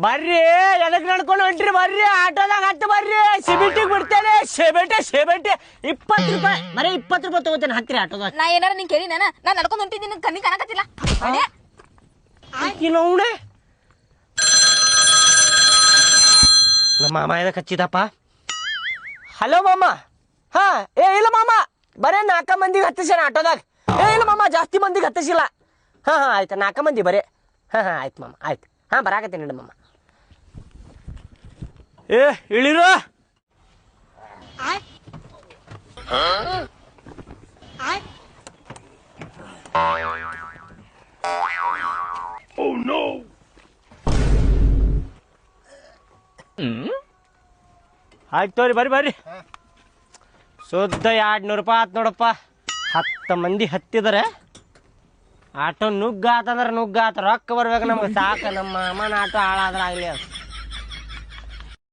ಬರ್ರಿ ಎದಕ್ ನಡ್ಕೊಂಡು ಹೊಂಟ್ರಿ ಬರ್ರಿ ಆಟೋದಾಗ ಹತ್ತು ಬರ್ರಿ ಸಿಬಿಟಿಗೆ ಬಿಡ್ತೇನೆ ಸೇಬೆಟೆ 20 ರೂಪಾಯಿ ಬರೀ 20 ರೂಪಾಯಿ ತಗೋತೇನೆ ಹತ್ತಿರ ಆಟೋದಾಗ. ನಾ ಏನಾರ ನಿಂಗೆ ಕೇಳಿ ನಾ ನಡ್ಕೊಂಡು ಹೊಂಟಿದ್ದೀನಿ ಕಣ್ಣಿ ಕಾಣಕತ್ತಿಲ್ಲ. ನೋಡೆ ನಮ್ಮ ಮಾಮ ಎದಕ್ ಹಚ್ಚಿದಪ್ಪ. ಹಲೋ ಮಾಮ. ಹಾ ಇಲ್ಲ ಮಾಮ ಬರೇ 4 ಮಂದಿಗೆ ಹತ್ತಿಸ್ಯಾನ ಆಟೋದಾಗ. ಇಲ್ಲ ಮಾಮ ಜಾಸ್ತಿ ಮಂದಿಗೆ ಹತ್ತಿಸಿಲ್ಲ. ಹಾ ಆಯ್ತು 4 ಮಂದಿ ಬರೇ. ಹಾ ಆಯ್ತು ಮಾಮ ಆಯ್ತು. ಹಾ ಬರಾಕತ್ತೀನಿ ನೋಡಿ ಮಾಮ. ಇಳಿರು. ಆಯ್ತು ತೋರಿ ಬರ್ರಿ. ಶುದ್ಧ 200 ರೂಪಾಯಿ ಆಯ್ತು ನೋಡಪ್ಪ. 10 ಮಂದಿ ಹತ್ತಿದರೆ ಆಟೋ ನುಗ್ಗಾತಂದ್ರೆ ನುಗ್ಗಾತ ರೊಕ್ಕ ಬರ್ಬೇಕು ನಮ್ಗೆ ಸಾಕು. ನಮ್ಮ ಮಾಮನ ಆಟೋ ಹಾಳಾದ್ರೆ ಆಗಲಿ ಅದು.